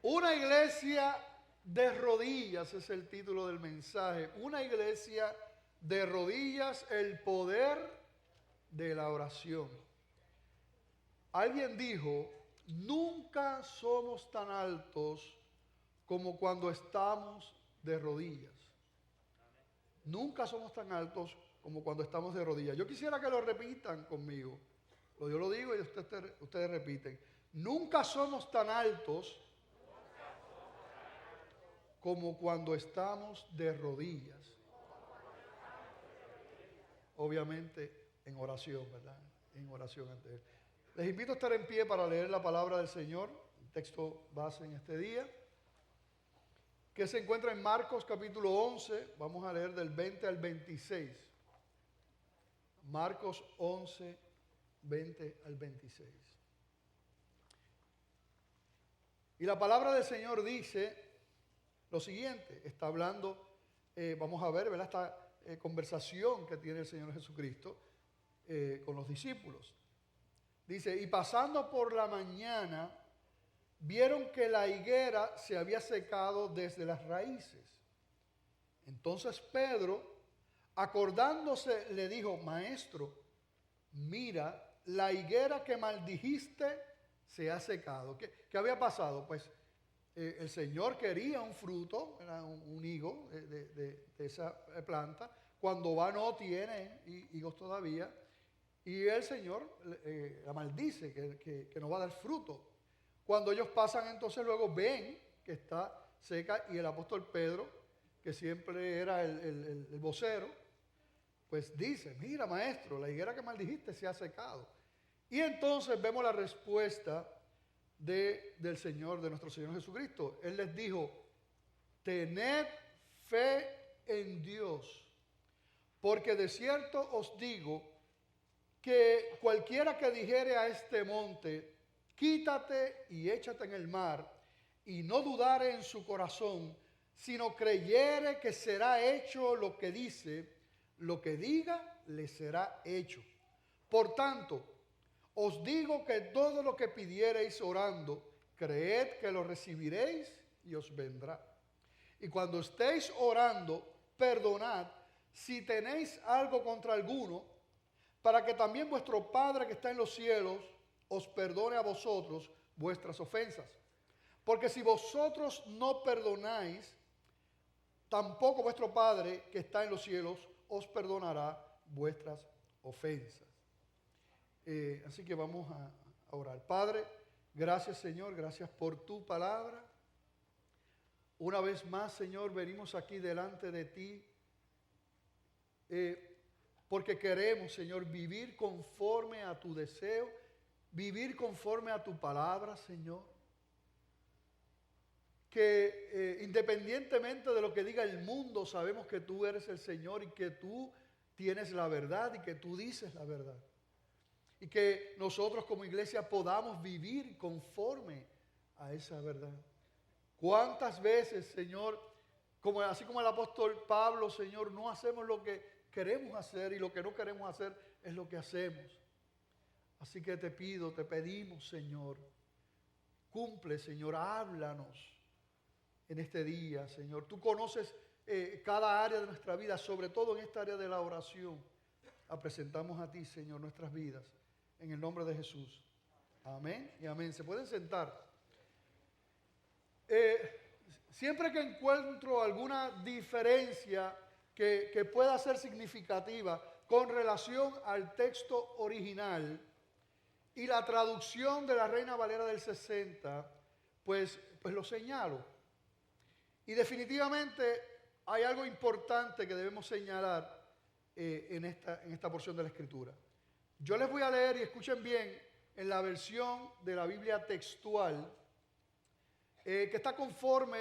Una iglesia de rodillas es el título del mensaje. Una iglesia de rodillas, el poder de la oración. Alguien dijo, nunca somos tan altos como cuando estamos de rodillas. Nunca somos tan altos como cuando estamos de rodillas. Yo quisiera que lo repitan conmigo. Yo lo digo y ustedes repiten. Nunca somos tan altos como cuando estamos de rodillas. Obviamente en oración, ¿verdad? En oración ante Él. Les invito a estar en pie para leer la palabra del Señor, el texto base en este día, que se encuentra en Marcos capítulo 11, vamos a leer del 20 al 26. Marcos 11, 20 al 26. Y la palabra del Señor dice lo siguiente, está hablando, vamos a ver, ¿verdad? Esta conversación que tiene el Señor Jesucristo con los discípulos. Dice, y pasando por la mañana, vieron que la higuera se había secado desde las raíces. Entonces Pedro, acordándose, le dijo, Maestro, mira, la higuera que maldijiste se ha secado. ¿Qué había pasado? Pues el Señor quería un fruto, un higo de esa planta. Cuando va no tiene higos todavía. Y el Señor la maldice, que no va a dar fruto. Cuando ellos pasan, entonces luego ven que está seca y el apóstol Pedro, que siempre era el vocero, pues dice, mira maestro, la higuera que maldijiste se ha secado. Y entonces vemos la respuesta del Señor, de nuestro Señor Jesucristo. Él les dijo, tened fe en Dios, porque de cierto os digo que cualquiera que dijere a este monte, quítate y échate en el mar, y no dudare en su corazón, sino creyere que será hecho lo que dice, lo que diga le será hecho. Por tanto, os digo que todo lo que pidiereis orando, creed que lo recibiréis y os vendrá. Y cuando estéis orando, perdonad si tenéis algo contra alguno, para que también vuestro Padre que está en los cielos os perdone a vosotros vuestras ofensas. Porque si vosotros no perdonáis, tampoco vuestro Padre que está en los cielos os perdonará vuestras ofensas. Así que vamos a orar. Padre, gracias Señor, gracias por tu palabra. Una vez más, Señor, venimos aquí delante de ti. Porque queremos, Señor, vivir conforme a tu deseo, vivir conforme a tu palabra, Señor. Que independientemente de lo que diga el mundo, sabemos que tú eres el Señor y que tú tienes la verdad y que tú dices la verdad. Y que nosotros como iglesia podamos vivir conforme a esa verdad. ¿Cuántas veces, Señor, así como el apóstol Pablo, Señor, no hacemos lo que queremos hacer y lo que no queremos hacer es lo que hacemos? Así que te pedimos, Señor, cumple, Señor, háblanos en este día, Señor. Tú conoces cada área de nuestra vida, sobre todo en esta área de la oración. La presentamos a ti, Señor, nuestras vidas, en el nombre de Jesús. Amén y amén. Se pueden sentar. Siempre que encuentro alguna diferencia que pueda ser significativa con relación al texto original y la traducción de la Reina Valera del 60, pues lo señalo. Y definitivamente hay algo importante que debemos señalar en esta porción de la Escritura. Yo les voy a leer, y escuchen bien, en la versión de la Biblia textual, que está conforme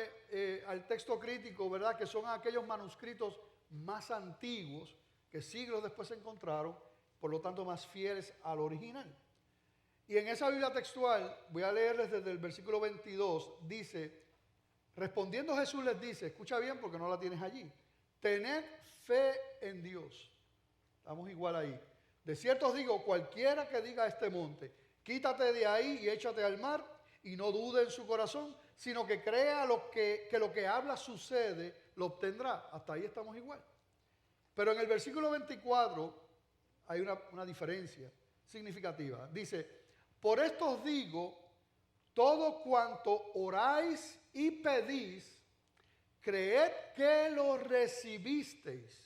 al texto crítico, ¿verdad? Que son aquellos manuscritos más antiguos que siglos después se encontraron, por lo tanto más fieles al original. Y en esa Biblia textual, voy a leerles desde el versículo 22, dice, respondiendo Jesús les dice, escucha bien porque no la tienes allí, tened fe en Dios. Estamos igual ahí. De cierto os digo, cualquiera que diga a este monte, quítate de ahí y échate al mar, y no dude en su corazón, sino que crea que lo que habla sucede, lo obtendrá. Hasta ahí estamos igual. Pero en el versículo 24 hay una diferencia significativa. Dice, por esto os digo, todo cuanto oráis y pedís, creed que lo recibisteis.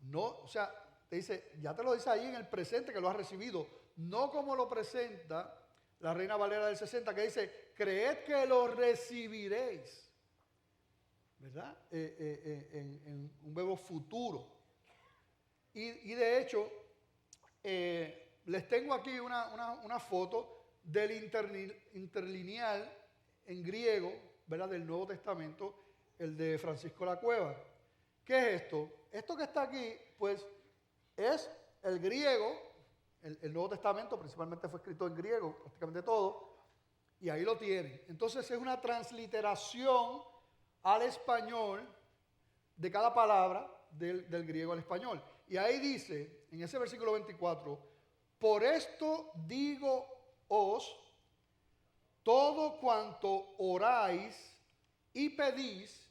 No, o sea, te dice, ya te lo dice ahí en el presente que lo has recibido, no como lo presenta la Reina Valera del 60, que dice, creed que lo recibiréis. ¿Verdad? En un verbo futuro. Y de hecho, les tengo aquí una foto del interlineal en griego, ¿verdad? Del Nuevo Testamento, el de Francisco La Cueva. ¿Qué es esto? Esto que está aquí, pues, es el griego. El Nuevo Testamento principalmente fue escrito en griego, prácticamente todo, y ahí lo tienen. Entonces es una transliteración al español de cada palabra del griego al español. Y ahí dice, en ese versículo 24, por esto digo os, todo cuanto oráis y pedís,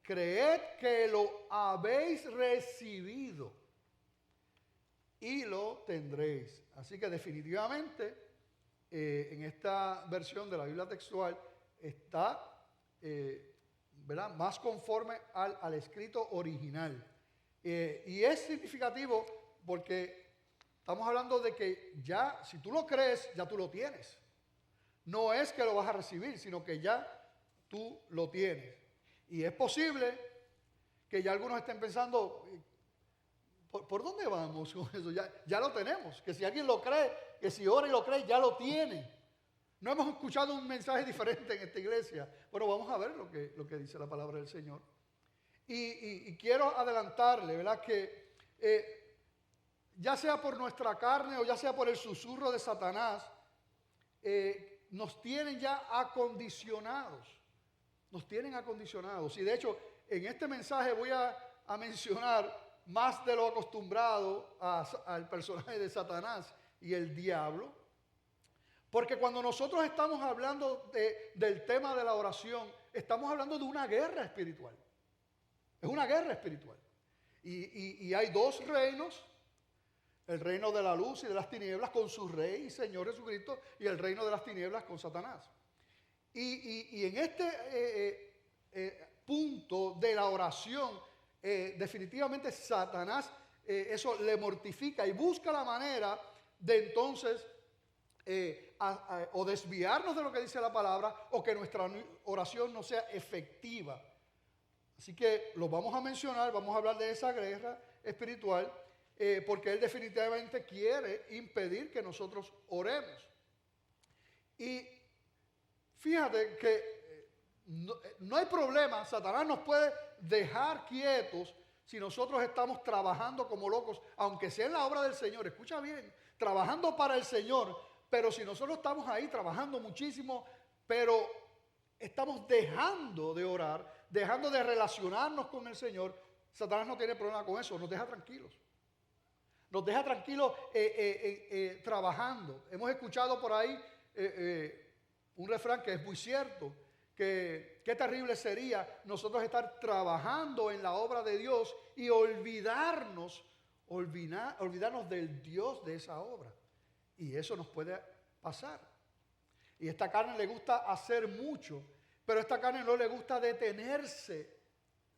creed que lo habéis recibido y lo tendréis. Así que definitivamente en esta versión de la Biblia textual está ¿verdad? Más conforme al escrito original. Y es significativo porque estamos hablando de que ya, si tú lo crees, ya tú lo tienes. No es que lo vas a recibir, sino que ya tú lo tienes. Y es posible que ya algunos estén pensando, ¿por dónde vamos con eso? Ya lo tenemos. Que si alguien lo cree, que si ora y lo cree, ya lo tiene. No hemos escuchado un mensaje diferente en esta iglesia. Bueno, vamos a ver lo que dice la palabra del Señor. Y quiero adelantarle, ¿verdad? Que ya sea por nuestra carne o ya sea por el susurro de Satanás, nos tienen ya acondicionados. Nos tienen acondicionados. Y de hecho, en este mensaje voy a mencionar más de lo acostumbrado al personaje de Satanás y el diablo. Porque cuando nosotros estamos hablando del tema de la oración, estamos hablando de una guerra espiritual. Es una guerra espiritual. Y hay dos reinos, el reino de la luz y de las tinieblas con su rey y Señor Jesucristo, y el reino de las tinieblas con Satanás. Y en este punto de la oración, definitivamente Satanás eso le mortifica y busca la manera de entonces o desviarnos de lo que dice la palabra o que nuestra oración no sea efectiva. Así que lo vamos a mencionar, vamos a hablar de esa guerra espiritual porque él definitivamente quiere impedir que nosotros oremos. Y fíjate que no hay problema, Satanás nos puede dejar quietos si nosotros estamos trabajando como locos, aunque sea en la obra del Señor, escucha bien, trabajando para el Señor. Pero si nosotros estamos ahí trabajando muchísimo, pero estamos dejando de orar, dejando de relacionarnos con el Señor, Satanás no tiene problema con eso, nos deja tranquilos. Nos deja tranquilos trabajando. Hemos escuchado por ahí un refrán que es muy cierto, que qué terrible sería nosotros estar trabajando en la obra de Dios y olvidarnos del Dios de esa obra. Y eso nos puede pasar. Y esta carne le gusta hacer mucho, pero a esta carne no le gusta detenerse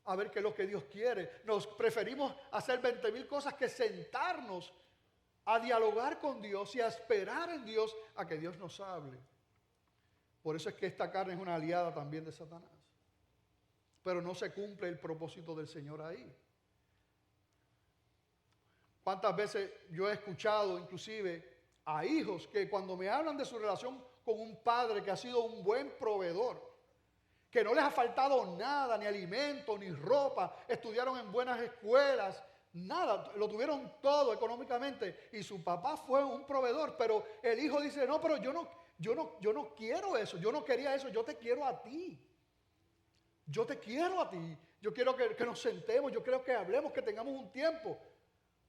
a ver qué es lo que Dios quiere. Nos preferimos hacer 20,000 cosas que sentarnos a dialogar con Dios y a esperar en Dios a que Dios nos hable. Por eso es que esta carne es una aliada también de Satanás. Pero no se cumple el propósito del Señor ahí. ¿Cuántas veces yo he escuchado inclusive a hijos que cuando me hablan de su relación con un padre que ha sido un buen proveedor, que no les ha faltado nada, ni alimento, ni ropa, estudiaron en buenas escuelas, nada, lo tuvieron todo económicamente y su papá fue un proveedor, pero el hijo dice, no, pero yo no quiero eso, yo no quería eso, yo te quiero a ti. Yo te quiero a ti, yo quiero que nos sentemos, yo quiero que hablemos, que tengamos un tiempo.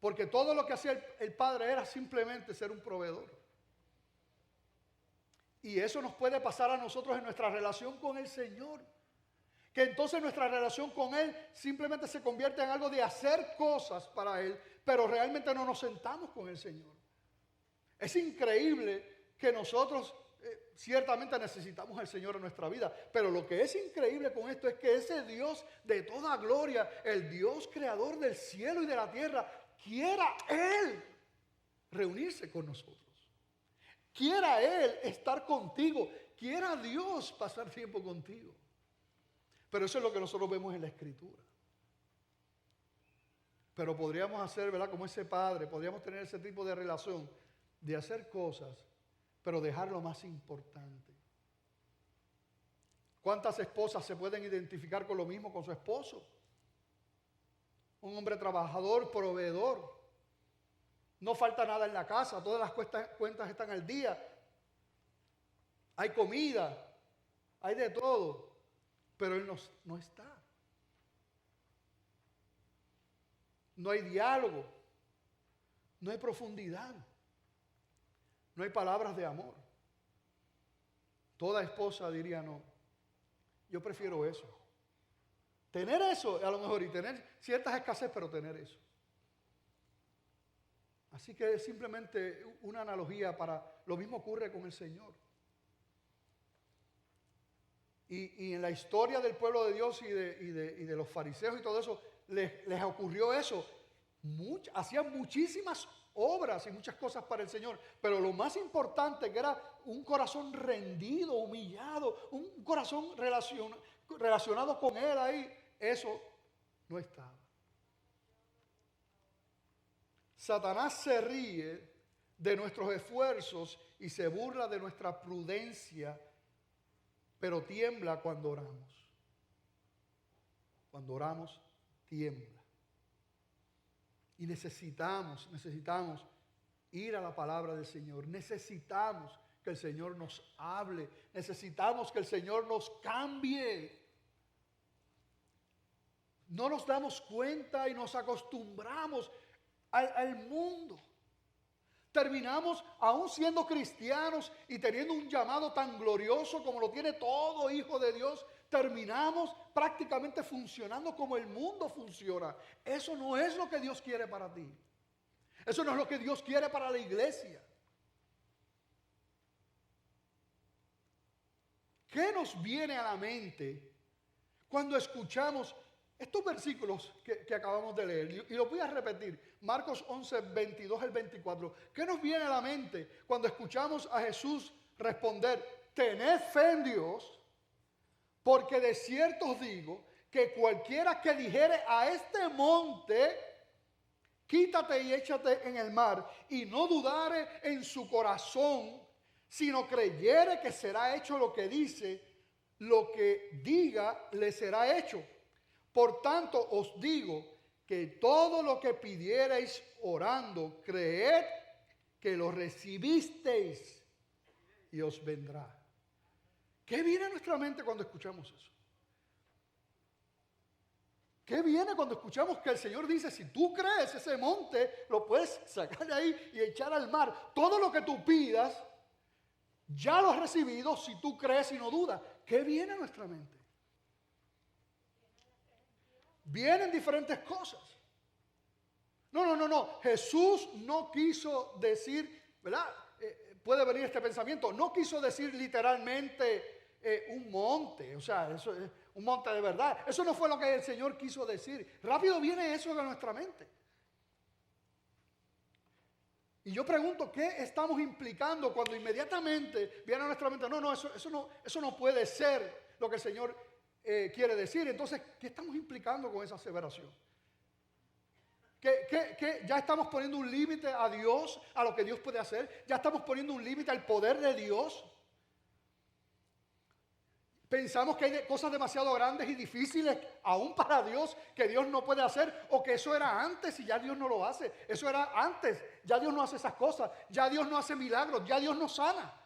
Porque todo lo que hacía el padre era simplemente ser un proveedor. Y eso nos puede pasar a nosotros en nuestra relación con el Señor. Que entonces nuestra relación con Él simplemente se convierte en algo de hacer cosas para Él, pero realmente no nos sentamos con el Señor. Es increíble que nosotros ciertamente necesitamos al Señor en nuestra vida, pero lo que es increíble con esto es que ese Dios de toda gloria, el Dios creador del cielo y de la tierra, quiera Él reunirse con nosotros. Quiera Él estar contigo, quiera Dios pasar tiempo contigo. Pero eso es lo que nosotros vemos en la Escritura. Pero podríamos hacer, ¿verdad? Como ese padre, podríamos tener ese tipo de relación de hacer cosas, pero dejar lo más importante. ¿Cuántas esposas se pueden identificar con lo mismo con su esposo? Un hombre trabajador, proveedor. No falta nada en la casa, todas las cuentas están al día. Hay comida, hay de todo, pero él no está. No hay diálogo, no hay profundidad, no hay palabras de amor. Toda esposa diría no, yo prefiero eso. Tener eso a lo mejor y tener ciertas escasez, pero tener eso. Así que es simplemente una analogía para lo mismo ocurre con el Señor. Y en la historia del pueblo de Dios y de los fariseos y todo eso, les ocurrió eso. Hacían muchísimas obras y muchas cosas para el Señor, pero lo más importante que era un corazón rendido, humillado, un corazón relacionado con Él ahí, eso no estaba. Satanás se ríe de nuestros esfuerzos y se burla de nuestra prudencia, pero tiembla cuando oramos. Cuando oramos, tiembla. Y necesitamos ir a la palabra del Señor. Necesitamos que el Señor nos hable. Necesitamos que el Señor nos cambie. No nos damos cuenta y nos acostumbramos al mundo. Terminamos aún siendo cristianos y teniendo un llamado tan glorioso como lo tiene todo hijo de Dios. Terminamos prácticamente funcionando como el mundo funciona. Eso no es lo que Dios quiere para ti. Eso no es lo que Dios quiere para la iglesia. ¿Qué nos viene a la mente cuando escuchamos estos versículos que acabamos de leer? Y lo voy a repetir. Marcos 11, 22 al 24. ¿Qué nos viene a la mente cuando escuchamos a Jesús responder: tened fe en Dios, porque de cierto os digo que cualquiera que dijere a este monte, quítate y échate en el mar, y no dudare en su corazón, sino creyere que será hecho lo que dice, lo que diga le será hecho. Por tanto os digo que todo lo que pidierais orando, creed que lo recibisteis y os vendrá. ¿Qué viene a nuestra mente cuando escuchamos eso? ¿Qué viene cuando escuchamos que el Señor dice: si tú crees, ese monte lo puedes sacar de ahí y echar al mar? Todo lo que tú pidas, ya lo has recibido si tú crees y no dudas. ¿Qué viene a nuestra mente? Vienen diferentes cosas. No. Jesús no quiso decir, ¿verdad? Puede venir este pensamiento. No quiso decir literalmente un monte. O sea, eso es un monte de verdad. Eso no fue lo que el Señor quiso decir. Rápido viene eso a nuestra mente. Y yo pregunto, ¿qué estamos implicando cuando inmediatamente viene a nuestra mente? Eso no puede ser lo que el Señor quiere decir. Entonces, ¿qué estamos implicando con esa aseveración? ¿Que ya estamos poniendo un límite a Dios, a lo que Dios puede hacer? ¿Ya estamos poniendo un límite al poder de Dios? Pensamos que hay cosas demasiado grandes y difíciles aún para Dios que Dios no puede hacer, o que eso era antes y ya Dios no lo hace. Eso era antes, ya Dios no hace esas cosas, ya Dios no hace milagros, ya Dios no sana.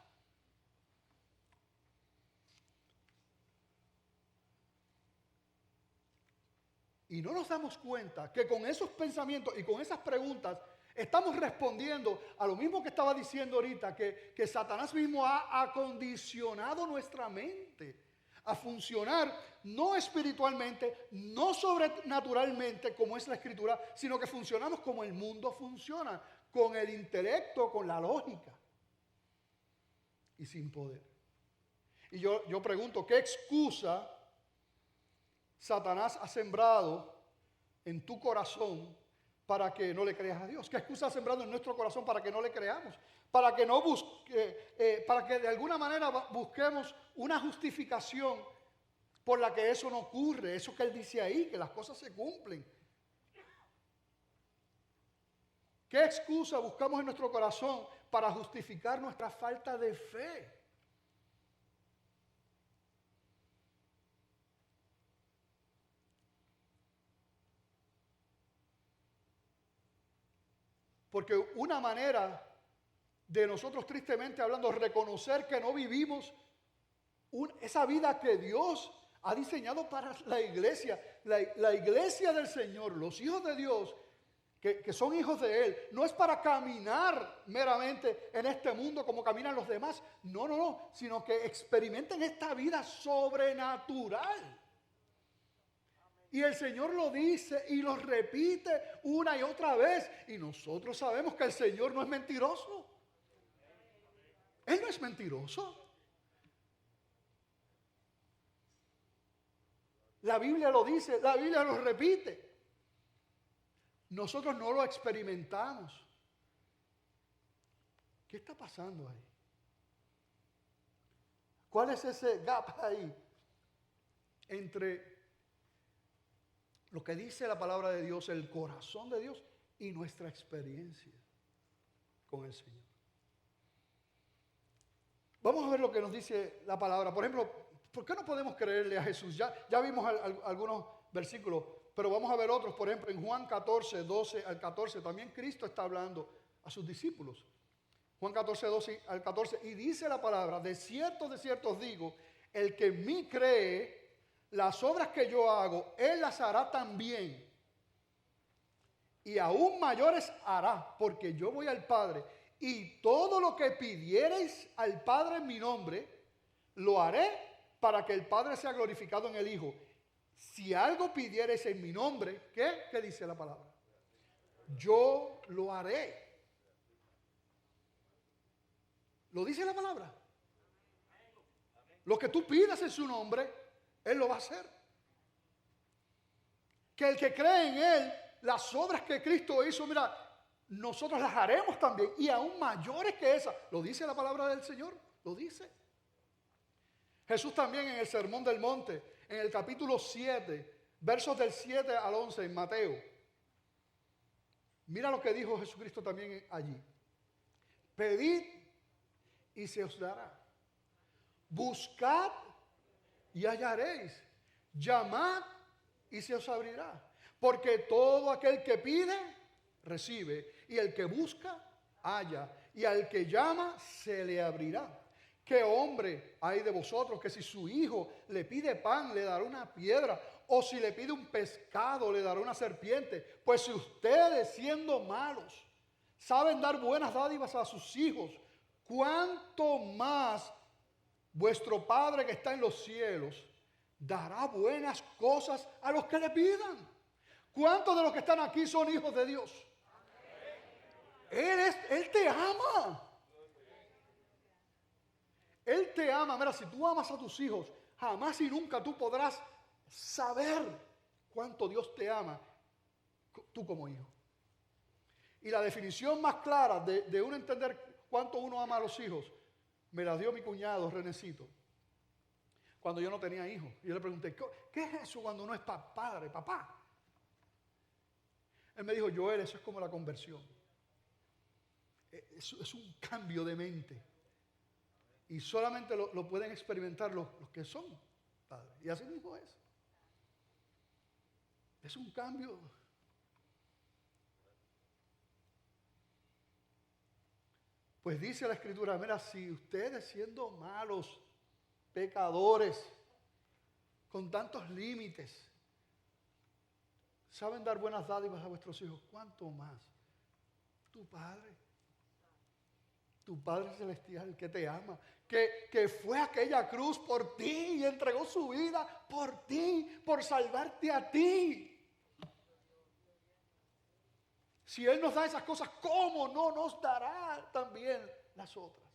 Y no nos damos cuenta que con esos pensamientos y con esas preguntas Estamos respondiendo a lo mismo que estaba diciendo ahorita, que Satanás mismo ha acondicionado nuestra mente a funcionar no espiritualmente, no sobrenaturalmente como es la Escritura, sino que funcionamos como el mundo funciona, con el intelecto, con la lógica y sin poder. Y yo pregunto, ¿qué excusa Satanás ha sembrado en tu corazón para que no le creas a Dios? ¿Qué excusa ha sembrado en nuestro corazón para que no le creamos? Para que no para que de alguna manera busquemos una justificación por la que eso no ocurre, eso que él dice ahí, que las cosas se cumplen. ¿Qué excusa buscamos en nuestro corazón para justificar nuestra falta de fe? Porque una manera de nosotros, tristemente hablando, reconocer que no vivimos esa vida que Dios ha diseñado para la iglesia, la iglesia del Señor, los hijos de Dios, que son hijos de Él, no es para caminar meramente en este mundo como caminan los demás, no, sino que experimenten esta vida sobrenatural. Y el Señor lo dice y lo repite una y otra vez. Y nosotros sabemos que el Señor no es mentiroso. Él no es mentiroso. La Biblia lo dice, la Biblia lo repite. Nosotros no lo experimentamos. ¿Qué está pasando ahí? ¿Cuál es ese gap ahí entre lo que dice la palabra de Dios, el corazón de Dios y nuestra experiencia con el Señor? Vamos a ver lo que nos dice la palabra. Por ejemplo, ¿por qué no podemos creerle a Jesús? Ya vimos algunos versículos, pero vamos a ver otros. Por ejemplo, en Juan 14, 12 al 14, también Cristo está hablando a sus discípulos. Juan 14, 12 al 14, y dice la palabra: de cierto os digo, el que en mí cree, las obras que yo hago, él las hará también. Y aún mayores hará, porque yo voy al Padre. Y todo lo que pidiereis al Padre en mi nombre, lo haré para que el Padre sea glorificado en el Hijo. Si algo pidiereis en mi nombre, ¿qué? ¿Qué dice la palabra? Yo lo haré. ¿Lo dice la palabra? Lo que tú pidas en su nombre, Él lo va a hacer. Que el que cree en Él, las obras que Cristo hizo, mira, nosotros las haremos también, y aún mayores que esas. ¿Lo dice la palabra del Señor? Lo dice. Jesús también en el Sermón del Monte, en el capítulo 7, versos del 7 al 11 en Mateo. Mira lo que dijo Jesucristo también allí. Pedid y se os dará. Buscad y hallaréis. Llamad y se os abrirá. Porque todo aquel que pide, recibe. Y el que busca, halla. Y al que llama, se le abrirá. ¿Qué hombre hay de vosotros que si su hijo le pide pan, le dará una piedra? O si le pide un pescado, le dará una serpiente. Pues si ustedes, siendo malos, saben dar buenas dádivas a sus hijos, ¿cuánto más vuestro Padre que está en los cielos dará buenas cosas a los que le pidan? ¿Cuántos de los que están aquí son hijos de Dios? Él te ama. Él te ama. Mira, si tú amas a tus hijos, jamás y nunca tú podrás saber cuánto Dios te ama, tú como hijo. Y la definición más clara de uno entender cuánto uno ama a los hijos, me la dio mi cuñado Renecito, cuando yo no tenía hijos. Y yo le pregunté, ¿qué es eso cuando uno es padre, papá? Él me dijo, Joel, eso es como la conversión. Es un cambio de mente. Y solamente lo pueden experimentar los que son padres. Y así mismo es. Es un cambio. Pues dice la Escritura, mira, si ustedes siendo malos, pecadores, con tantos límites, saben dar buenas dádivas a vuestros hijos, ¿cuánto más? tu Padre. Tu Padre Celestial que te ama, que fue a aquella cruz por ti y entregó su vida por ti, por salvarte a ti. Si Él nos da esas cosas, ¿cómo no nos dará también las otras?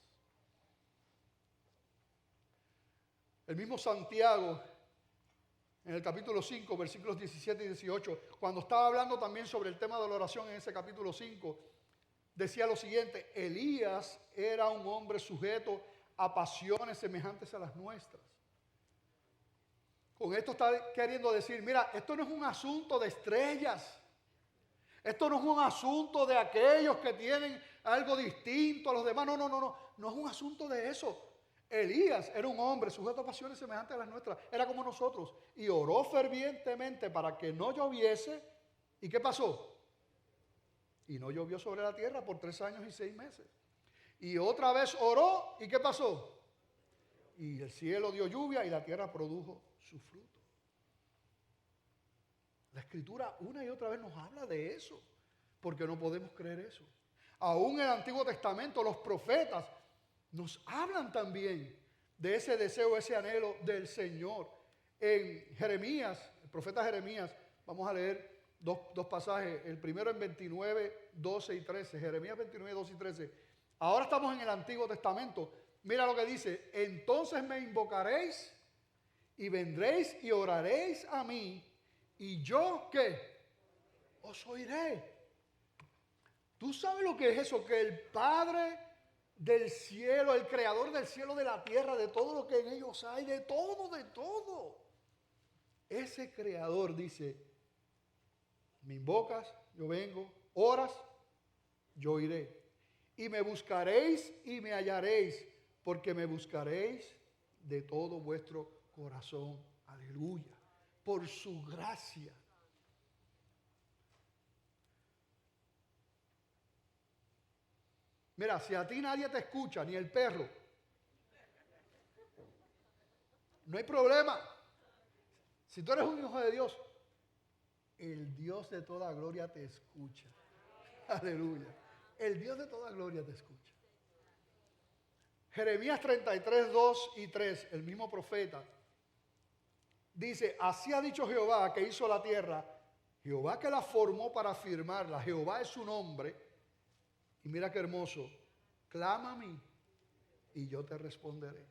El mismo Santiago, en el capítulo 5, versículos 17 y 18, cuando estaba hablando también sobre el tema de la oración en ese capítulo 5, decía lo siguiente: Elías era un hombre sujeto a pasiones semejantes a las nuestras. Con esto está queriendo decir, mira, esto no es un asunto de estrellas. Esto no es un asunto de aquellos que tienen algo distinto a los demás. No es un asunto de eso. Elías era un hombre sujeto a pasiones semejantes a las nuestras. Era como nosotros. Y oró fervientemente para que no lloviese. ¿Y qué pasó? Y no llovió sobre la tierra por 3 años y 6 meses. Y otra vez oró. ¿Y qué pasó? Y el cielo dio lluvia y la tierra produjo su fruto. La Escritura una y otra vez nos habla de eso, porque no podemos creer eso. Aún en el Antiguo Testamento los profetas nos hablan también de ese deseo, ese anhelo del Señor. En Jeremías, el profeta Jeremías, vamos a leer dos pasajes. El primero en 29, 12 y 13. Jeremías 29, 12 y 13. Ahora estamos en el Antiguo Testamento. Mira lo que dice: entonces me invocaréis y vendréis y oraréis a mí. ¿Y yo qué? Os oiré. ¿Tú sabes lo que es eso? Que el Padre del cielo, el creador del cielo, de la tierra, de todo lo que en ellos hay, de todo. Ese creador dice: me invocas, yo vengo, oras, yo iré. Y me buscaréis y me hallaréis, porque me buscaréis de todo vuestro corazón. Aleluya. Por su gracia. Mira, si a ti nadie te escucha, ni el perro, no hay problema. Si tú eres un hijo de Dios, el Dios de toda gloria te escucha. Aleluya. El Dios de toda gloria te escucha. Jeremías 33, 2 y 3, el mismo profeta, dice: así ha dicho Jehová, que hizo la tierra, Jehová que la formó para afirmarla, Jehová es su nombre. Y mira qué hermoso: clama a mí y yo te responderé.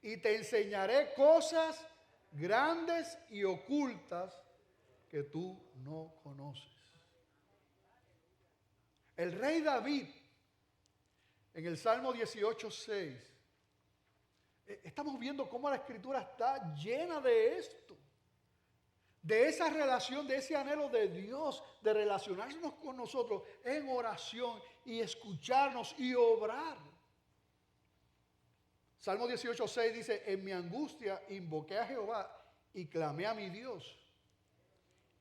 Y te enseñaré cosas grandes y ocultas que tú no conoces. El rey David, en el Salmo 18, 6, estamos viendo cómo la Escritura está llena de esto, de esa relación, de ese anhelo de Dios, de relacionarnos con nosotros en oración y escucharnos y obrar. Salmo 18, 6 dice: en mi angustia invoqué a Jehová y clamé a mi Dios.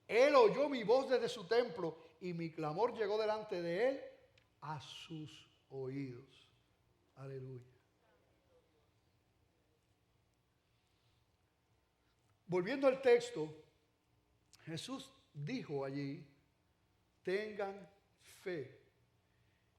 Él oyó mi voz desde su templo y mi clamor llegó delante de él a sus oídos. Aleluya. Volviendo al texto, Jesús dijo allí: tengan fe.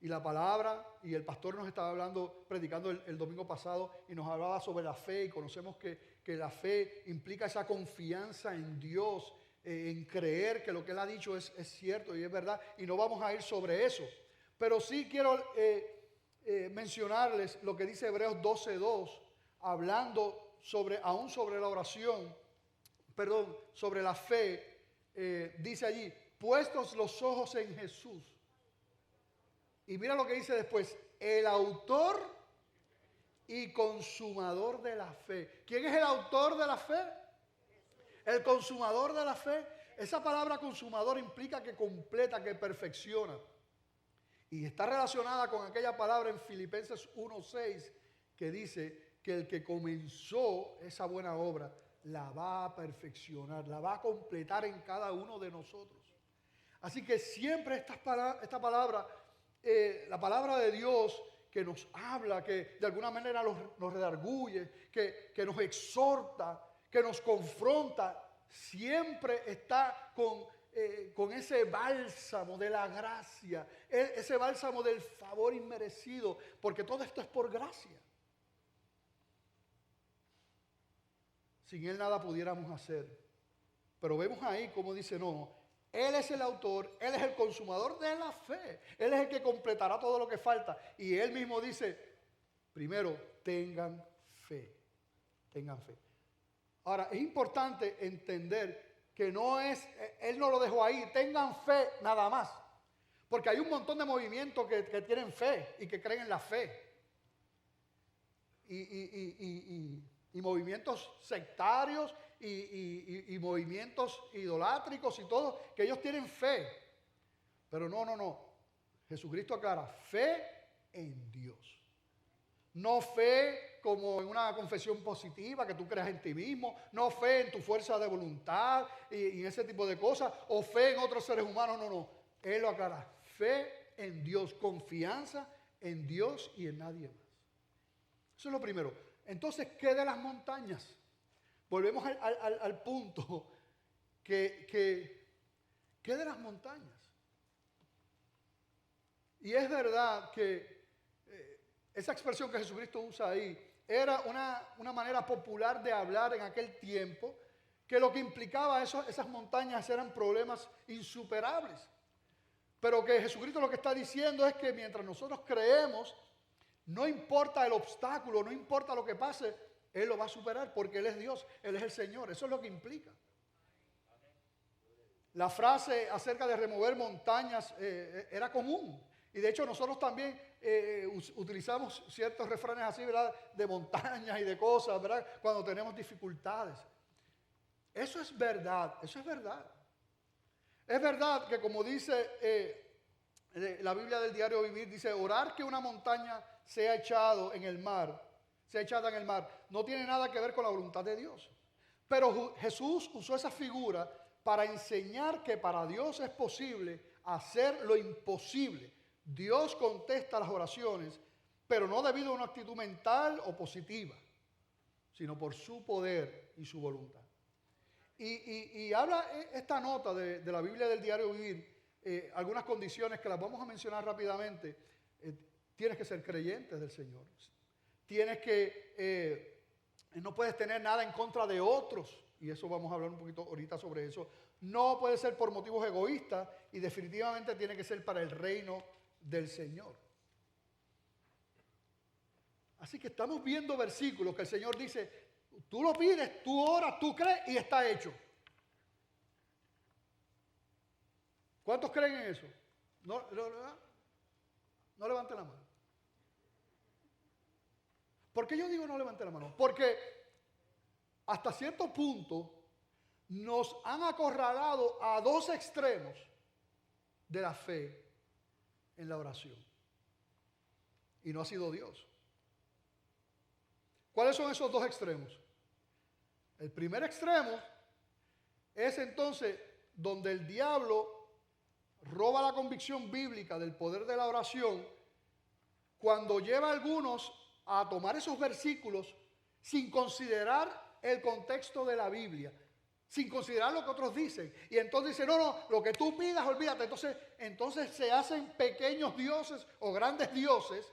Y la palabra, y el pastor nos estaba hablando, predicando el domingo pasado, y nos hablaba sobre la fe, y conocemos que la fe implica esa confianza en Dios, en creer que lo que Él ha dicho es cierto y es verdad, y no vamos a ir sobre eso. Pero sí quiero mencionarles lo que dice Hebreos 12:2, hablando aún sobre la oración, sobre la fe. Dice allí: puestos los ojos en Jesús. Y mira lo que dice después: el autor y consumador de la fe. ¿Quién es el autor de la fe? El consumador de la fe. Esa palabra consumador implica que completa, que perfecciona. Y está relacionada con aquella palabra en Filipenses 1:6 que dice que el que comenzó esa buena obra la va a perfeccionar, la va a completar en cada uno de nosotros. Así que siempre esta palabra, la palabra de Dios que nos habla, que de alguna manera nos redarguye, que nos exhorta, que nos confronta, siempre está con con ese bálsamo de la gracia, ese bálsamo del favor inmerecido, porque todo esto es por gracia. Sin Él nada pudiéramos hacer. Pero vemos ahí como dice, no, Él es el autor, Él es el consumador de la fe. Él es el que completará todo lo que falta. Y Él mismo dice, primero, tengan fe. Tengan fe. Ahora, es importante entender que no es, Él no lo dejó ahí, tengan fe nada más. Porque hay un montón de movimientos que tienen fe y que creen en la fe. Y movimientos sectarios y movimientos idolátricos y todo, que ellos tienen fe. Pero no. Jesucristo aclara, fe en Dios. No fe como en una confesión positiva, que tú creas en ti mismo. No fe en tu fuerza de voluntad y ese tipo de cosas. O fe en otros seres humanos. No. Él lo aclara. Fe en Dios. Confianza en Dios y en nadie más. Eso es lo primero. Entonces, ¿qué de las montañas? Volvemos al punto. ¿Qué de las montañas? Y es verdad que esa expresión que Jesucristo usa ahí era una manera popular de hablar en aquel tiempo, que lo que implicaba esas montañas eran problemas insuperables. Pero que Jesucristo lo que está diciendo es que mientras nosotros creemos, no importa el obstáculo, no importa lo que pase, Él lo va a superar porque Él es Dios, Él es el Señor. Eso es lo que implica. La frase acerca de remover montañas era común. Y de hecho nosotros también utilizamos ciertos refranes así, ¿verdad? De montañas y de cosas, ¿verdad? Cuando tenemos dificultades. Eso es verdad, eso es verdad. Es verdad que como dice la Biblia del Diario Vivir, dice, orar que una montaña sea echada en el mar, no tiene nada que ver con la voluntad de Dios. Pero Jesús usó esa figura para enseñar que para Dios es posible hacer lo imposible. Dios contesta las oraciones, pero no debido a una actitud mental o positiva, sino por su poder y su voluntad. Y habla esta nota de la Biblia del Diario Vivir, algunas condiciones que las vamos a mencionar rápidamente. Tienes que ser creyente del Señor. Tienes que, no puedes tener nada en contra de otros, y eso vamos a hablar un poquito ahorita sobre eso. No puede ser por motivos egoístas y definitivamente tiene que ser para el reino del Señor. Así que estamos viendo versículos que el Señor dice, tú lo pides, tú oras, tú crees y está hecho. ¿Cuántos creen en eso? No levanten la mano. ¿Por qué yo digo no levanten la mano? Porque hasta cierto punto nos han acorralado a dos extremos de la fe en la oración. Y no ha sido Dios. ¿Cuáles son esos dos extremos? El primer extremo es entonces donde el diablo roba la convicción bíblica del poder de la oración cuando lleva a algunos a tomar esos versículos sin considerar el contexto de la Biblia, sin considerar lo que otros dicen. Y entonces dice, no, lo que tú pidas, olvídate. Entonces se hacen pequeños dioses o grandes dioses,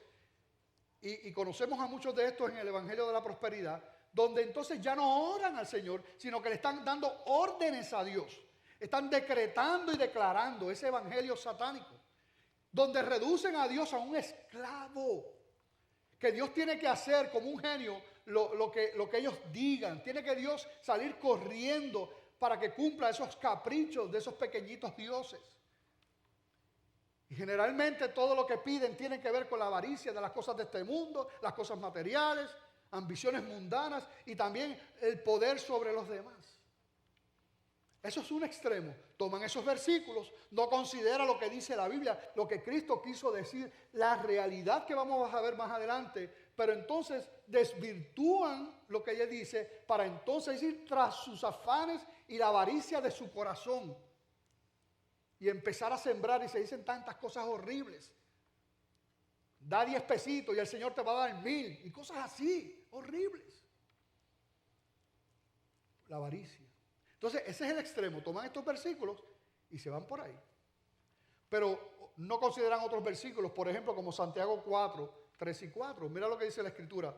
y conocemos a muchos de estos en el Evangelio de la Prosperidad, donde entonces ya no oran al Señor, sino que le están dando órdenes a Dios. Están decretando y declarando ese evangelio satánico, donde reducen a Dios a un esclavo, que Dios tiene que hacer como un genio lo que ellos digan. Tiene que Dios salir corriendo para que cumpla esos caprichos de esos pequeñitos dioses. Y generalmente todo lo que piden tiene que ver con la avaricia de las cosas de este mundo, las cosas materiales, ambiciones mundanas y también el poder sobre los demás. Eso es un extremo. Toman esos versículos, no consideran lo que dice la Biblia, lo que Cristo quiso decir, la realidad que vamos a ver más adelante, pero entonces desvirtúan lo que ella dice para entonces ir tras sus afanes y la avaricia de su corazón y empezar a sembrar, y se dicen tantas cosas horribles. Da 10 pesitos y el Señor te va a dar 1000 y cosas así, horribles. La avaricia. Entonces, ese es el extremo. Toman estos versículos y se van por ahí. Pero no consideran otros versículos, por ejemplo, como Santiago 4, 3 y 4. Mira lo que dice la Escritura.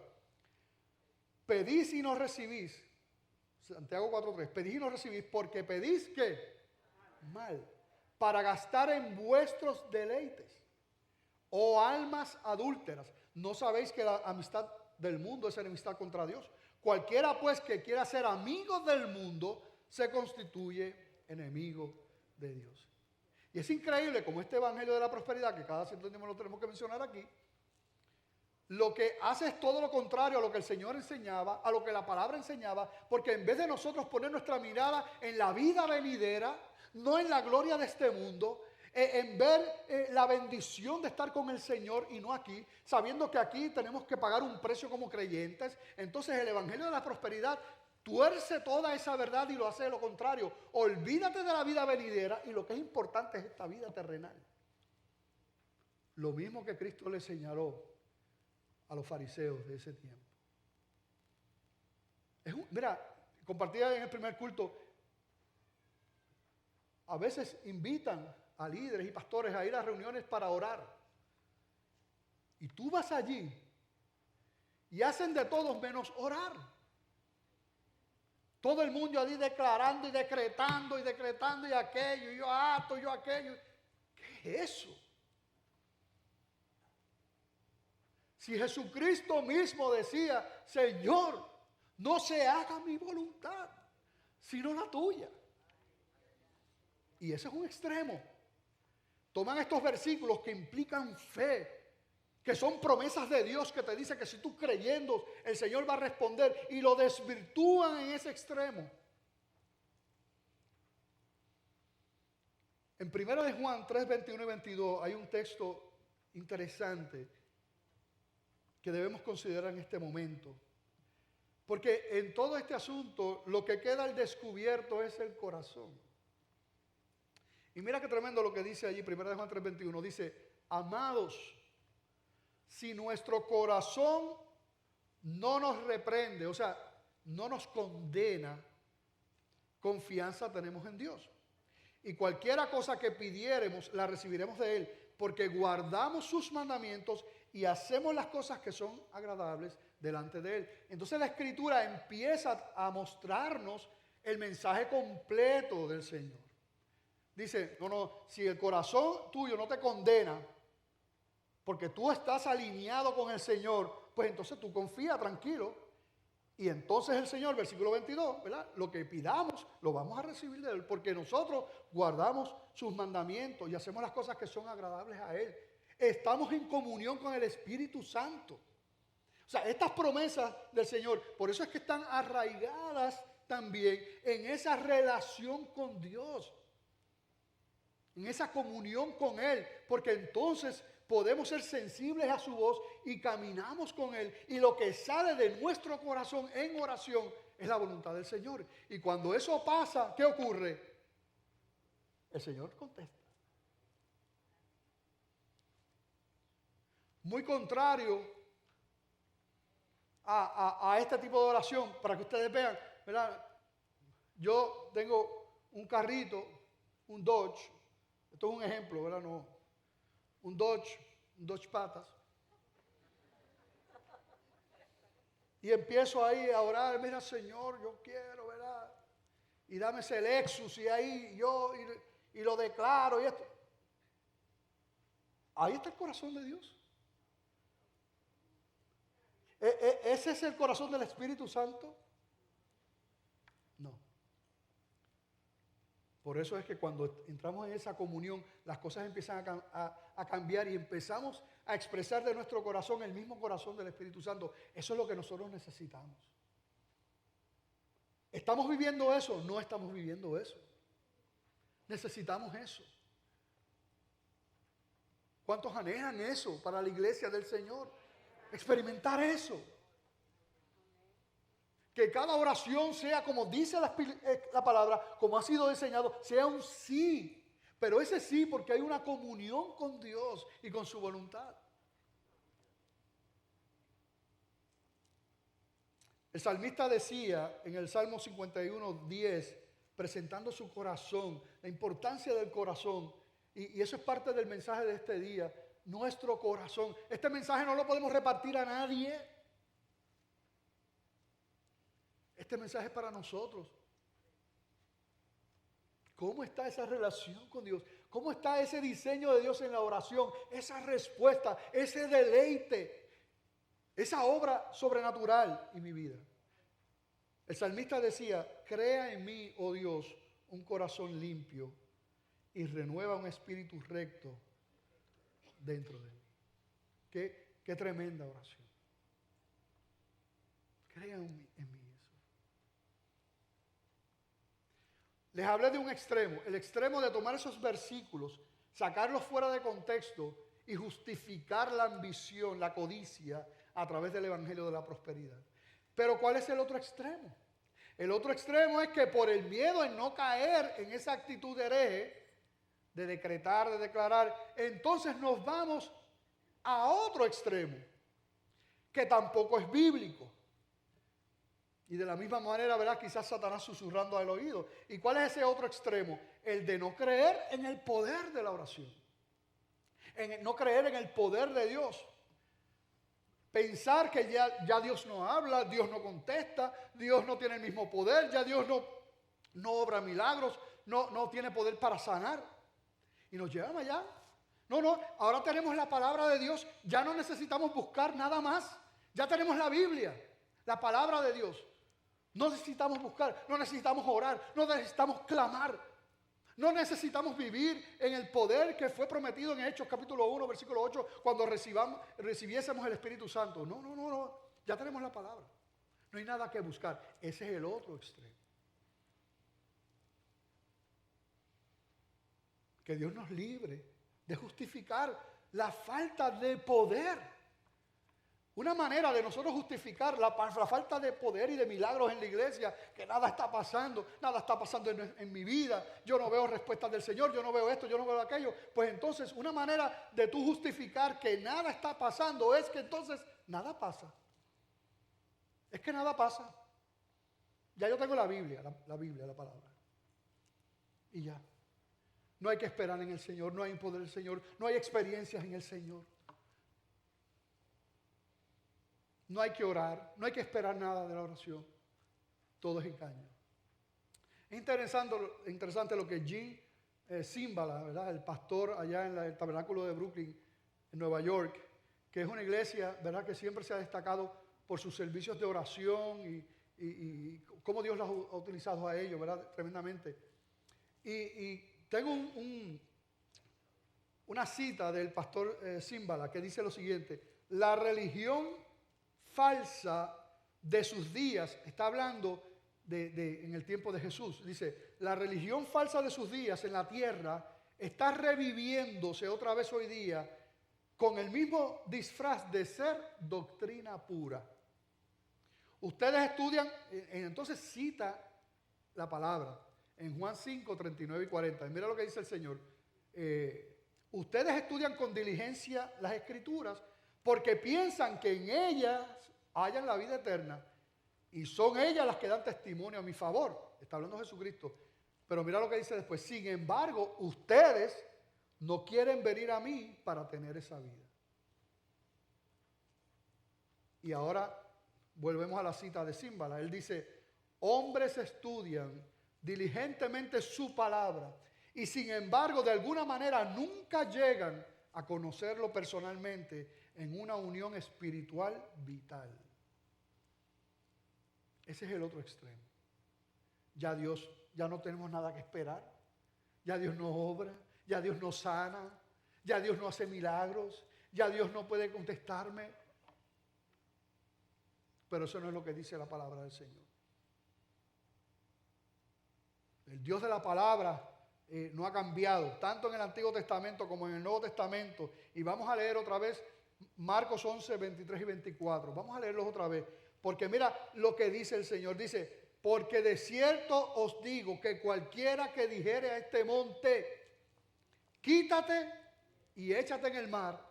Pedís y no recibís. Santiago 4, 3. Pedís y no recibís porque pedís ¿qué? Mal. Para gastar en vuestros deleites. Oh almas adúlteras. ¿No sabéis que la amistad del mundo es enemistad contra Dios? Cualquiera pues que quiera ser amigo del mundo se constituye enemigo de Dios. Y es increíble como este evangelio de la prosperidad, que cada cierto tiempo lo tenemos que mencionar aquí, lo que hace es todo lo contrario a lo que el Señor enseñaba, a lo que la palabra enseñaba, porque en vez de nosotros poner nuestra mirada en la vida venidera, no en la gloria de este mundo, en ver la bendición de estar con el Señor y no aquí, sabiendo que aquí tenemos que pagar un precio como creyentes, entonces el evangelio de la prosperidad tuerce toda esa verdad y lo hace de lo contrario. Olvídate de la vida venidera y lo que es importante es esta vida terrenal. Lo mismo que Cristo le señaló a los fariseos de ese tiempo. Mira, compartía en el primer culto, a veces invitan a líderes y pastores a ir a reuniones para orar. Y tú vas allí y hacen de todos menos orar. Todo el mundo allí declarando y decretando y aquello, y yo esto, yo aquello. ¿Qué es eso? Si Jesucristo mismo decía, Señor, no se haga mi voluntad, sino la tuya. Y ese es un extremo. Toman estos versículos que implican fe, que son promesas de Dios que te dice que si tú creyendo, el Señor va a responder, y lo desvirtúan en ese extremo. En 1 de Juan 3, 21 y 22 hay un texto interesante que debemos considerar en este momento. Porque en todo este asunto lo que queda al descubierto es el corazón. Y mira qué tremendo lo que dice allí, 1 de Juan 3, 21. Dice, amados, si nuestro corazón no nos reprende, o sea, no nos condena, confianza tenemos en Dios. Y cualquiera cosa que pidiéremos, la recibiremos de Él, porque guardamos sus mandamientos y hacemos las cosas que son agradables delante de Él. Entonces la Escritura empieza a mostrarnos el mensaje completo del Señor. Dice, no, si el corazón tuyo no te condena, porque tú estás alineado con el Señor, pues entonces tú confía tranquilo. Y entonces el Señor, versículo 22, ¿verdad? Lo que pidamos lo vamos a recibir de Él, porque nosotros guardamos sus mandamientos y hacemos las cosas que son agradables a Él. Estamos en comunión con el Espíritu Santo. O sea, estas promesas del Señor, por eso es que están arraigadas también en esa relación con Dios, en esa comunión con Él, porque entonces podemos ser sensibles a su voz y caminamos con Él. Y lo que sale de nuestro corazón en oración es la voluntad del Señor. Y cuando eso pasa, ¿qué ocurre? El Señor contesta. Muy contrario a este tipo de oración, para que ustedes vean, ¿verdad? Yo tengo un carrito, un Dodge. Esto es un ejemplo, ¿verdad? No. Un Dodge patas. Y empiezo ahí a orar, mira Señor, yo quiero, ¿verdad? Y dame ese Lexus y ahí yo y lo declaro y esto. Ahí está el corazón de Dios. ¿Ese es el corazón del Espíritu Santo? No. Por eso es que cuando entramos en esa comunión, las cosas empiezan a cambiar y empezamos a expresar de nuestro corazón el mismo corazón del Espíritu Santo. Eso es lo que nosotros necesitamos. ¿Estamos viviendo eso? No estamos viviendo eso. Necesitamos eso. ¿Cuántos anhelan eso para la iglesia del Señor? Experimentar eso. Que cada oración sea como dice la palabra, como ha sido diseñado, sea un sí. Pero ese sí porque hay una comunión con Dios y con su voluntad. El salmista decía en el Salmo 51:10, presentando su corazón, la importancia del corazón. Y eso es parte del mensaje de este día, nuestro corazón. Este mensaje no lo podemos repartir a nadie. Este mensaje es para nosotros. ¿Cómo está esa relación con Dios? ¿Cómo está ese diseño de Dios en la oración? Esa respuesta, ese deleite, esa obra sobrenatural en mi vida. El salmista decía, crea en mí, oh Dios, un corazón limpio y renueva un espíritu recto dentro de mí. Qué tremenda oración. Crea en mí eso. Les hablé de un extremo, el extremo de tomar esos versículos, sacarlos fuera de contexto y justificar la ambición, la codicia a través del evangelio de la prosperidad. Pero ¿cuál es el otro extremo? El otro extremo es que por el miedo en no caer en esa actitud hereje, de decretar, de declarar, entonces nos vamos a otro extremo, que tampoco es bíblico. Y de la misma manera, ¿verdad? Quizás Satanás susurrando al oído. ¿Y cuál es ese otro extremo? El de no creer en el poder de la oración. No creer en el poder de Dios. Pensar que ya Dios no habla, Dios no contesta, Dios no tiene el mismo poder, ya Dios no obra milagros, no tiene poder para sanar. Y nos llevan allá. No, ahora tenemos la palabra de Dios, ya no necesitamos buscar nada más. Ya tenemos la Biblia, la palabra de Dios. No necesitamos buscar, no necesitamos orar, no necesitamos clamar. No necesitamos vivir en el poder que fue prometido en Hechos capítulo 1, versículo 8, cuando recibiésemos el Espíritu Santo. No, ya tenemos la palabra. No hay nada que buscar. Ese es el otro extremo. Que Dios nos libre de justificar la falta de poder. Una manera de nosotros justificar la falta de poder y de milagros en la iglesia, que nada está pasando en mi vida, yo no veo respuestas del Señor, yo no veo esto, yo no veo aquello. Pues entonces una manera de tú justificar que nada está pasando es que entonces nada pasa. Es que nada pasa. Ya yo tengo la Biblia, la palabra. Y ya. No hay que esperar en el Señor, no hay poder del Señor, no hay experiencias en el Señor. No hay que orar, no hay que esperar nada de la oración. Todo es engaño. Es interesante lo que Gene Cymbala, ¿verdad? El pastor allá en el tabernáculo de Brooklyn, en Nueva York, que es una iglesia, ¿verdad?, que siempre se ha destacado por sus servicios de oración y cómo Dios los ha utilizado a ellos, ¿verdad?, tremendamente. Y tengo una cita del pastor Cymbala que dice lo siguiente: la religión falsa de sus días, está hablando en el tiempo de Jesús, dice, la religión falsa de sus días en la tierra está reviviéndose otra vez hoy día con el mismo disfraz de ser doctrina pura. Ustedes estudian, entonces cita la palabra en Juan 5, 39 y 40. Y mira lo que dice el Señor. Ustedes estudian con diligencia las Escrituras porque piensan que en ellas hayan la vida eterna y son ellas las que dan testimonio a mi favor. Está hablando Jesucristo. Pero mira lo que dice después. Sin embargo, ustedes no quieren venir a mí para tener esa vida. Y ahora volvemos a la cita de Cymbala. Él dice, hombres estudian diligentemente su palabra y sin embargo de alguna manera nunca llegan a conocerlo personalmente en una unión espiritual vital. Ese es el otro extremo. Ya no tenemos nada que esperar. Ya Dios no obra, ya Dios no sana, ya Dios no hace milagros, ya Dios no puede contestarme. Pero eso no es lo que dice la palabra del Señor. El Dios de la palabra no ha cambiado, tanto en el Antiguo Testamento como en el Nuevo Testamento. Y vamos a leer otra vez Marcos 11, 23 y 24. Vamos a leerlos otra vez. Porque mira lo que dice el Señor. Dice, porque de cierto os digo que cualquiera que dijere a este monte, quítate y échate en el mar,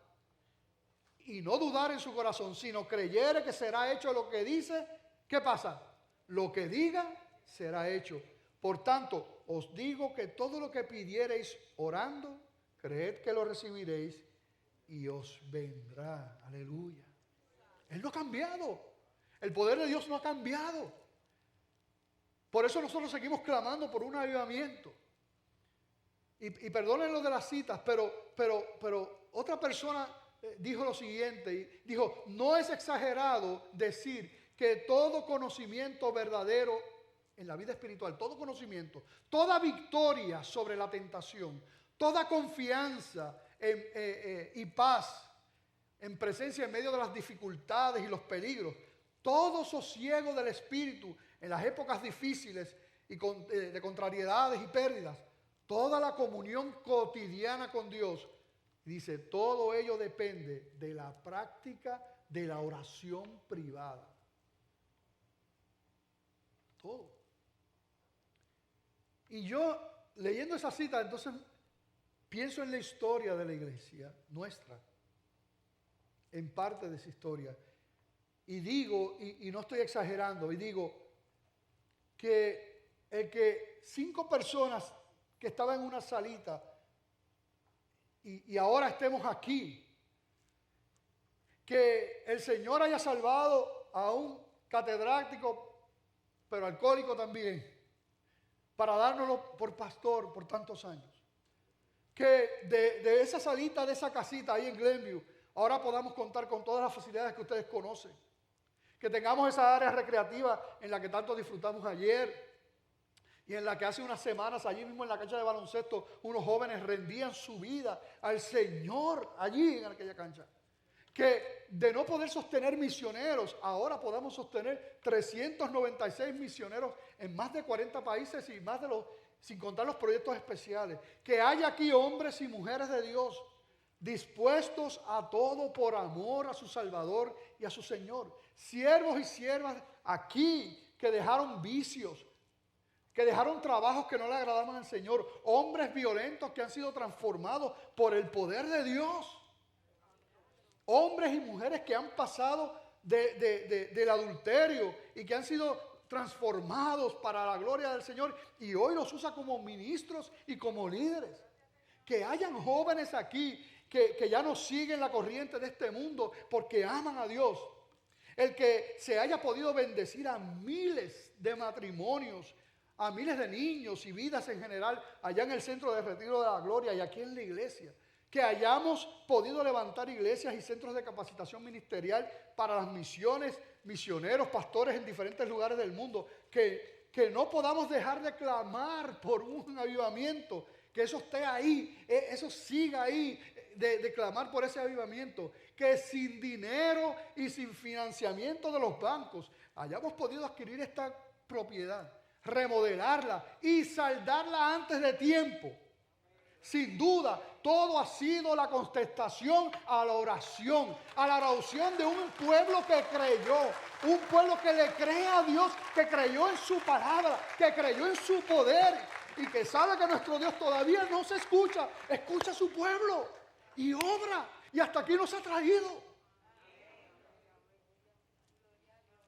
y no dudar en su corazón, sino creyere que será hecho lo que dice, ¿qué pasa? Lo que diga será hecho. Por tanto, os digo que todo lo que pidiereis orando, creed que lo recibiréis y os vendrá. Aleluya. Él no ha cambiado. El poder de Dios no ha cambiado. Por eso nosotros seguimos clamando por un avivamiento. Y perdonen lo de las citas, pero otra persona dijo lo siguiente, y dijo, no es exagerado decir que todo conocimiento verdadero en la vida espiritual, todo conocimiento, toda victoria sobre la tentación, toda confianza y paz en presencia en medio de las dificultades y los peligros, todo sosiego del espíritu en las épocas difíciles y de contrariedades y pérdidas, toda la comunión cotidiana con Dios, dice, todo ello depende de la práctica de la oración privada. Todo. Y yo, leyendo esa cita, entonces pienso en la historia de la iglesia nuestra, en parte de esa historia. Y digo, y no estoy exagerando, y digo que el que 5 personas que estaban en una salita y ahora estemos aquí, que el Señor haya salvado a un catedrático, pero alcohólico también, para dárnoslo por pastor por tantos años. Que de esa salita, de esa casita ahí en Glenview, ahora podamos contar con todas las facilidades que ustedes conocen. Que tengamos esa área recreativa en la que tanto disfrutamos ayer y en la que hace unas semanas allí mismo en la cancha de baloncesto unos jóvenes rendían su vida al Señor allí en aquella cancha. Que de no poder sostener misioneros, ahora podamos sostener 396 misioneros en más de 40 países y más de sin contar los proyectos especiales. Que haya aquí hombres y mujeres de Dios dispuestos a todo por amor a su Salvador y a su Señor. Siervos y siervas aquí que dejaron vicios, que dejaron trabajos que no le agradaban al Señor. Hombres violentos que han sido transformados por el poder de Dios. Hombres y mujeres que han pasado del adulterio y que han sido transformados para la gloria del Señor y hoy los usa como ministros y como líderes. Que hayan jóvenes aquí que ya no siguen la corriente de este mundo porque aman a Dios. El que se haya podido bendecir a miles de matrimonios, a miles de niños y vidas en general allá en el Centro de Retiro de la Gloria y aquí en la iglesia. Que hayamos podido levantar iglesias y centros de capacitación ministerial para las misiones, misioneros, pastores en diferentes lugares del mundo. Que no podamos dejar de clamar por un avivamiento. Que eso esté ahí, eso siga ahí, de clamar por ese avivamiento. Que sin dinero y sin financiamiento de los bancos hayamos podido adquirir esta propiedad, remodelarla y saldarla antes de tiempo. Sin duda, todo ha sido la contestación a la oración de un pueblo que creyó, un pueblo que le cree a Dios, que creyó en su palabra, que creyó en su poder y que sabe que nuestro Dios todavía no se escucha a su pueblo y obra y hasta aquí nos ha traído.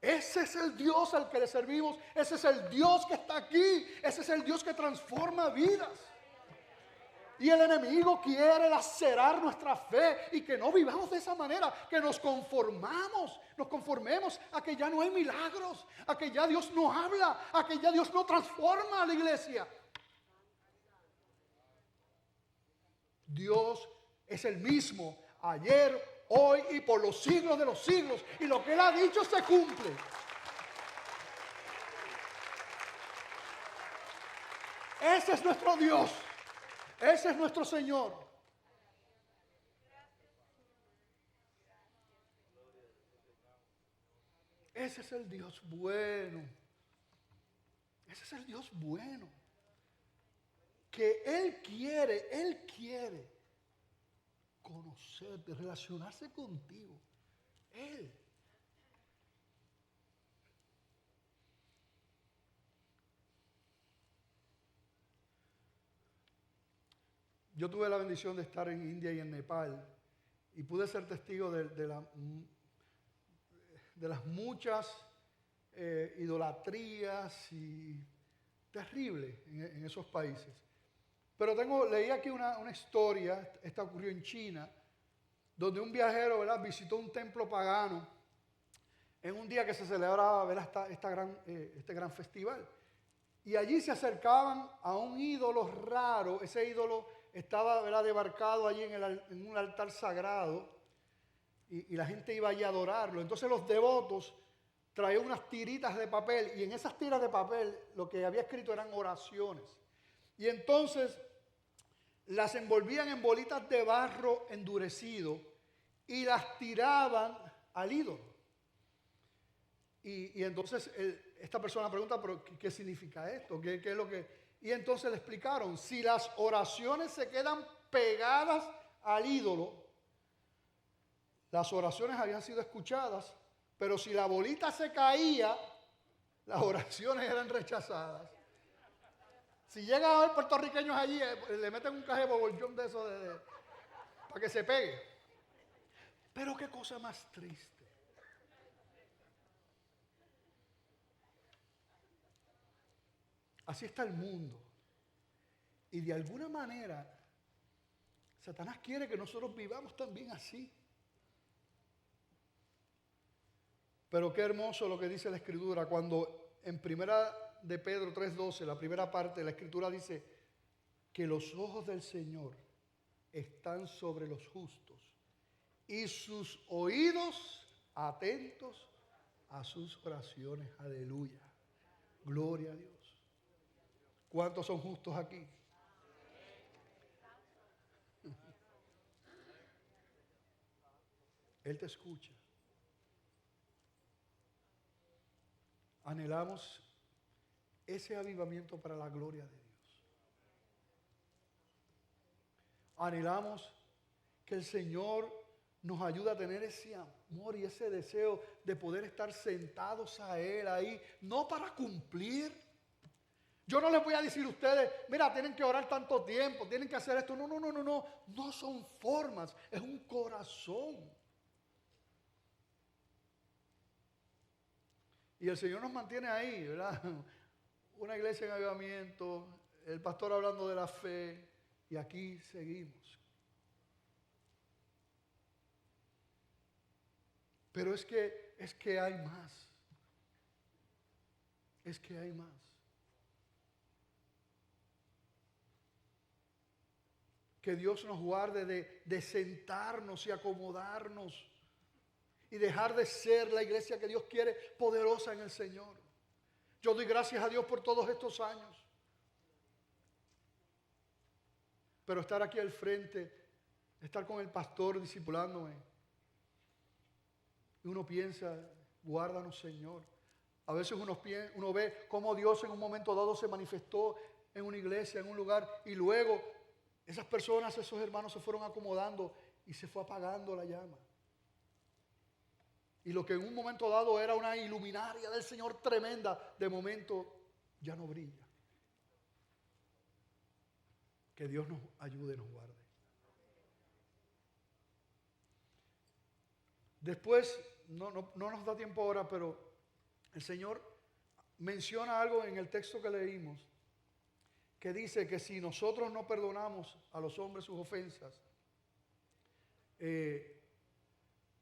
Ese es el Dios al que le servimos, ese es el Dios que está aquí, ese es el Dios que transforma vidas. Y el enemigo quiere lacerar nuestra fe y que no vivamos de esa manera, que nos conformemos a que ya no hay milagros, a que ya Dios no habla, a que ya Dios no transforma a la iglesia. Dios es el mismo ayer, hoy y por los siglos de los siglos. Y lo que Él ha dicho se cumple. Ese es nuestro Dios. Ese es nuestro Señor. Ese es el Dios bueno. Ese es el Dios bueno. Que Él quiere conocerte, relacionarse contigo. Él. Yo tuve la bendición de estar en India y en Nepal y pude ser testigo de las muchas idolatrías y terrible en esos países. Pero leí aquí una historia, esta ocurrió en China, donde un viajero, ¿verdad?, visitó un templo pagano en un día que se celebraba, ¿verdad?, este gran festival. Y allí se acercaban a un ídolo raro. Ese ídolo estaba, ¿verdad?, debarcado allí en un altar sagrado, y la gente iba allí a adorarlo. Entonces los devotos traían unas tiritas de papel, y en esas tiras de papel lo que había escrito eran oraciones. Y entonces las envolvían en bolitas de barro endurecido y las tiraban al ídolo. Y entonces esta persona pregunta, ¿pero qué significa esto? ¿Qué es lo que...? Y entonces le explicaron, si las oraciones se quedan pegadas al ídolo, las oraciones habían sido escuchadas, pero si la bolita se caía, las oraciones eran rechazadas. Si llegan a haber puertorriqueños allí, le meten un caje de bobollón de eso para que se pegue. Pero qué cosa más triste. Así está el mundo. Y de alguna manera, Satanás quiere que nosotros vivamos también así. Pero qué hermoso lo que dice la Escritura, cuando en primera de Pedro 3:12, la primera parte de la Escritura dice que los ojos del Señor están sobre los justos y sus oídos atentos a sus oraciones. Aleluya. Gloria a Dios. ¿Cuántos son justos aquí? Él te escucha. Anhelamos ese avivamiento para la gloria de Dios. Anhelamos que el Señor nos ayude a tener ese amor y ese deseo de poder estar sentados a Él ahí, no para cumplir. Yo no les voy a decir a ustedes, mira, tienen que orar tanto tiempo, tienen que hacer esto. No son formas, es un corazón. Y el Señor nos mantiene ahí, ¿verdad? Una iglesia en avivamiento, el pastor hablando de la fe, y aquí seguimos. Pero es que hay más. Es que hay más. Que Dios nos guarde de sentarnos y acomodarnos y dejar de ser la iglesia que Dios quiere, poderosa en el Señor. Yo doy gracias a Dios por todos estos años. Pero estar aquí al frente, estar con el pastor discipulándome, y uno piensa, guárdanos, Señor. A veces uno ve cómo Dios en un momento dado se manifestó en una iglesia, en un lugar, y luego esas personas, esos hermanos se fueron acomodando y se fue apagando la llama. Y lo que en un momento dado era una iluminaria del Señor tremenda, de momento ya no brilla. Que Dios nos ayude y nos guarde. Después, no nos da tiempo ahora, pero el Señor menciona algo en el texto que leímos, que dice que si nosotros no perdonamos a los hombres sus ofensas,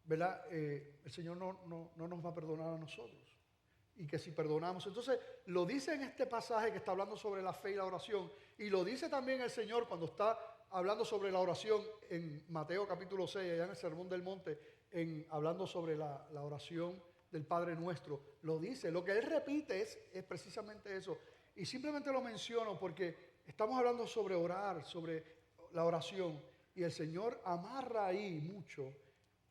¿verdad? El Señor no nos va a perdonar a nosotros. Y que si perdonamos, entonces lo dice en este pasaje que está hablando sobre la fe y la oración, y lo dice también el Señor cuando está hablando sobre la oración en Mateo capítulo 6, allá en el Sermón del Monte, hablando sobre la oración del Padre Nuestro. Lo dice, lo que Él repite es precisamente eso. Y simplemente lo menciono porque estamos hablando sobre orar, sobre la oración, y el Señor amarra ahí mucho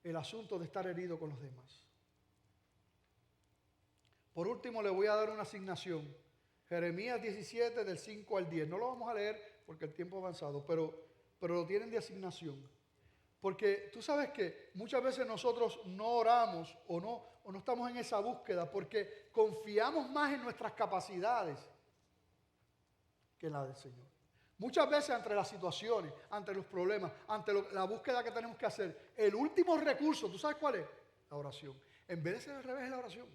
el asunto de estar herido con los demás. Por último, le voy a dar una asignación. Jeremías 17, del 5 al 10. No lo vamos a leer porque el tiempo ha avanzado, pero lo tienen de asignación. Porque tú sabes que muchas veces nosotros no oramos o no estamos en esa búsqueda porque confiamos más en nuestras capacidades que en la del Señor. Muchas veces ante las situaciones, ante los problemas, ante la búsqueda que tenemos que hacer, el último recurso, ¿tú sabes cuál es? La oración. En vez de ser al revés, es la oración.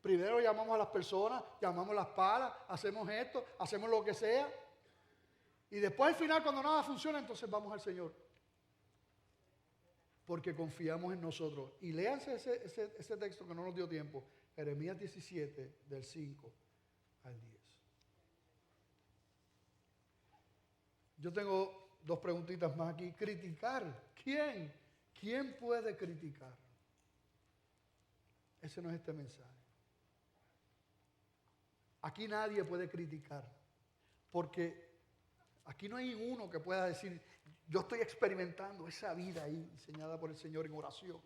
Primero llamamos a las personas, llamamos las palas, hacemos esto, hacemos lo que sea. Y después al final, cuando nada funciona, entonces vamos al Señor. Porque confiamos en nosotros. Y léanse ese texto que no nos dio tiempo. Jeremías 17, del 5 al 10. Yo tengo dos preguntitas más aquí. Criticar. ¿Quién? ¿Quién puede criticar? Ese no es este mensaje. Aquí nadie puede criticar. Porque aquí no hay uno que pueda decir, yo estoy experimentando esa vida ahí, diseñada por el Señor en oración.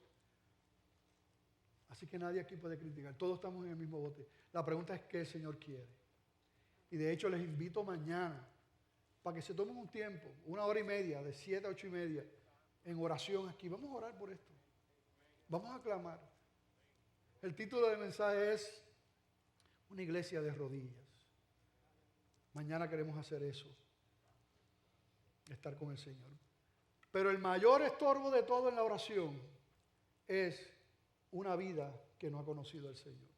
Así que nadie aquí puede criticar. Todos estamos en el mismo bote. La pregunta es qué el Señor quiere. Y de hecho les invito mañana para que se tomen un tiempo, 1 hora y media, de 7 a 8:30, en oración aquí. Vamos a orar por esto. Vamos a clamar. El título del mensaje es Una iglesia de rodillas. Mañana queremos hacer eso. Estar con el Señor. Pero el mayor estorbo de todo en la oración es una vida que no ha conocido al Señor.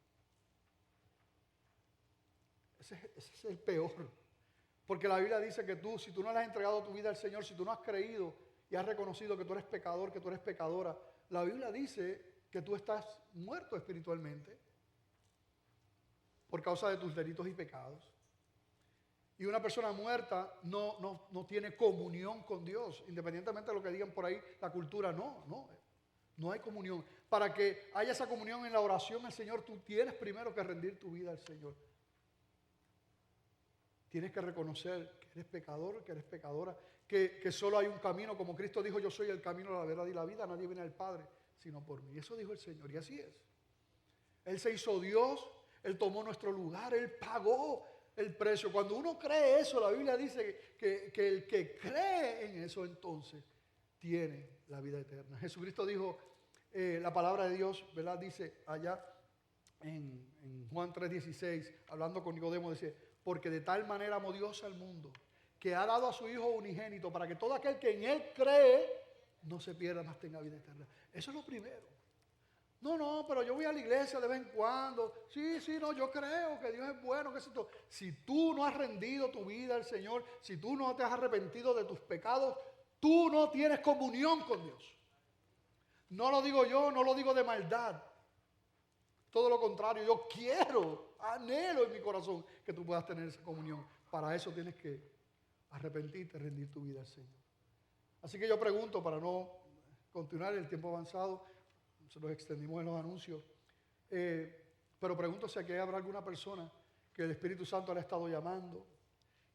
Ese es el peor. Porque la Biblia dice que tú, si tú no le has entregado tu vida al Señor, si tú no has creído y has reconocido que tú eres pecador, que tú eres pecadora, la Biblia dice que tú estás muerto espiritualmente por causa de tus delitos y pecados. Y una persona muerta no tiene comunión con Dios, independientemente de lo que digan por ahí, la cultura, no hay comunión. Para que haya esa comunión en la oración al Señor, tú tienes primero que rendir tu vida al Señor. Tienes que reconocer que eres pecador, que eres pecadora, que solo hay un camino, como Cristo dijo, yo soy el camino, la verdad y la vida, nadie viene al Padre sino por mí. Eso dijo el Señor y así es. Él se hizo Dios, Él tomó nuestro lugar, Él pagó el precio. Cuando uno cree eso, la Biblia dice que el que cree en eso entonces tiene la vida eterna. Jesucristo dijo, la palabra de Dios, ¿verdad? Dice allá en Juan 3:16, hablando con Nicodemo, dice, porque de tal manera amó Dios al mundo, que ha dado a su Hijo unigénito, para que todo aquel que en Él cree, no se pierda, mas tenga vida eterna. Eso es lo primero. No, pero yo voy a la iglesia de vez en cuando. Sí, no, yo creo que Dios es bueno. Si tú no has rendido tu vida al Señor, si tú no te has arrepentido de tus pecados, tú no tienes comunión con Dios. No lo digo yo, no lo digo de maldad. Todo lo contrario, yo quiero, anhelo en mi corazón que tú puedas tener esa comunión. Para eso tienes que arrepentirte, rendir tu vida al Señor. Así que yo pregunto, para no continuar el tiempo avanzado, se los extendimos en los anuncios, pero pregunto si aquí habrá alguna persona que el Espíritu Santo le ha estado llamando,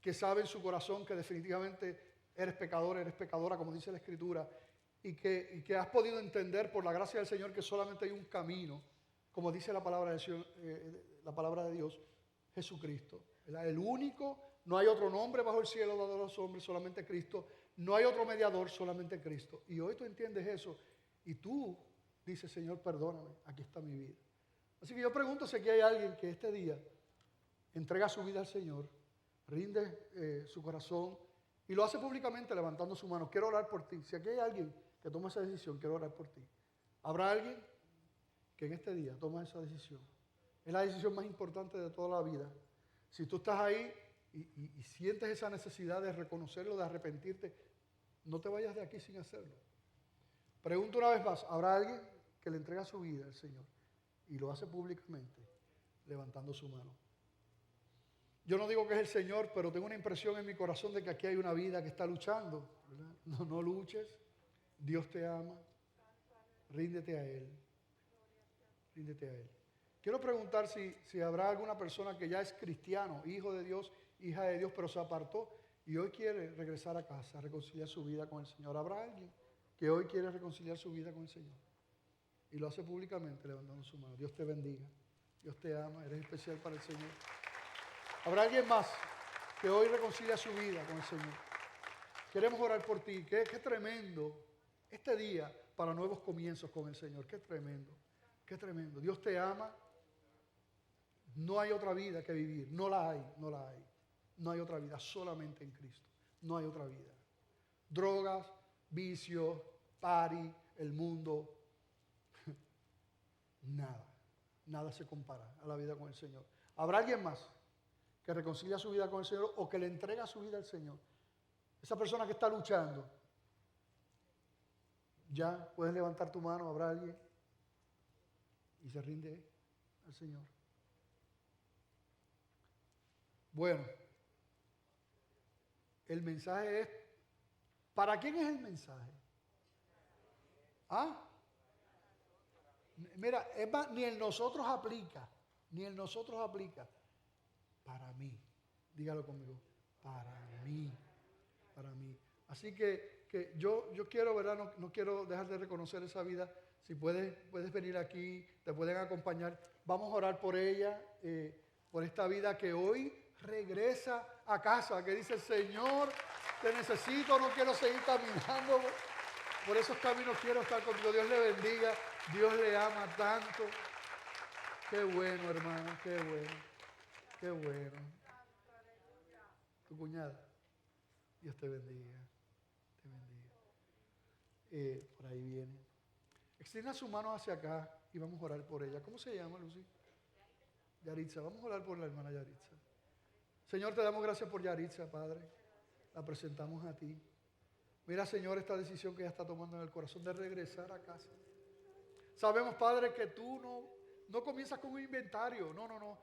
que sabe en su corazón que definitivamente eres pecador, eres pecadora, como dice la Escritura, y que has podido entender por la gracia del Señor que solamente hay un camino, como dice la palabra de Dios, Jesucristo, ¿verdad? El único, no hay otro nombre bajo el cielo dado a los hombres, solamente Cristo, no hay otro mediador, solamente Cristo. Y hoy tú entiendes eso y tú dices, Señor, perdóname, aquí está mi vida. Así que yo pregunto si aquí hay alguien que este día entrega su vida al Señor, rinde su corazón y lo hace públicamente levantando su mano. Quiero orar por ti. Si aquí hay alguien que toma esa decisión, quiero orar por ti. ¿Habrá alguien que en este día toma esa decisión? Es la decisión más importante de toda la vida. Si tú estás ahí y sientes esa necesidad de reconocerlo, de arrepentirte, no te vayas de aquí sin hacerlo. Pregunto una vez más, ¿habrá alguien que le entrega su vida al Señor y lo hace públicamente levantando su mano? Yo no digo que es el Señor, pero tengo una impresión en mi corazón de que aquí hay una vida que está luchando, ¿verdad? No luches, Dios te ama, ríndete a Él, ríndete a Él. Quiero preguntar si habrá alguna persona que ya es cristiano, hijo de Dios, hija de Dios, pero se apartó y hoy quiere regresar a casa, reconciliar su vida con el Señor. ¿Habrá alguien que hoy quiere reconciliar su vida con el Señor? Y lo hace públicamente levantando su mano. Dios te bendiga. Dios te ama. Eres especial para el Señor. ¿Habrá alguien más que hoy reconcilia su vida con el Señor? Queremos orar por ti. Qué tremendo este día para nuevos comienzos con el Señor. Qué tremendo. Qué tremendo. Dios te ama. No hay otra vida que vivir. No la hay. No hay otra vida. Solamente en Cristo. No hay otra vida. Drogas, vicios, party, el mundo. Nada. nada se compara a la vida con el Señor. ¿Habrá alguien más que reconcilia su vida con el Señor o que le entrega su vida al Señor? Esa persona que está luchando, ya puedes levantar tu mano, ¿habrá alguien? Y se rinde al Señor. Bueno, el mensaje es, ¿para quién es el mensaje? ¿Ah? Mira, es más, ni el nosotros aplica, ni el nosotros aplica. Para mí, dígalo conmigo, para mí, para mí. Así que yo quiero, ¿verdad? No quiero dejar de reconocer esa vida. Si puedes venir aquí, te pueden acompañar. Vamos a orar por ella, por esta vida que hoy regresa a casa, que dice, Señor, te necesito, no quiero seguir caminando. Por esos caminos quiero estar contigo. Dios le bendiga. Dios le ama tanto. Qué bueno, hermano, qué bueno. Qué bueno. Tu cuñada. Dios te bendiga. Te bendiga. Por ahí viene. Extienda su mano hacia acá y vamos a orar por ella. ¿Cómo se llama, Lucy? Yaritza. Vamos a orar por la hermana Yaritza. Señor, te damos gracias por Yaritza, Padre. La presentamos a ti. Mira, Señor, esta decisión que ella está tomando en el corazón de regresar a casa. Sabemos, Padre, que tú no comienzas con un inventario. No.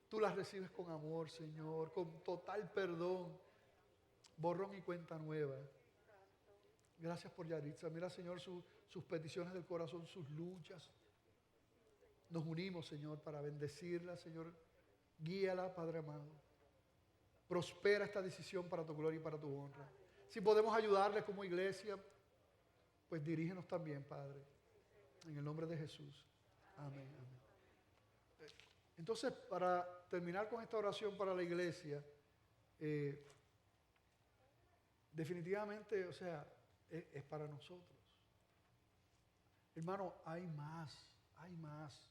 Tú las recibes con amor, Señor, con total perdón. Borrón y cuenta nueva. Gracias por Yaritza. Mira, Señor, sus peticiones del corazón, sus luchas. Nos unimos, Señor, para bendecirla, Señor. Guíala, Padre amado. Prospera esta decisión para tu gloria y para tu honra. Si podemos ayudarle como iglesia, pues dirígenos también, Padre. En el nombre de Jesús. Amén. Entonces, para terminar con esta oración para la iglesia, definitivamente, o sea, es para nosotros. Hermano, hay más, hay más.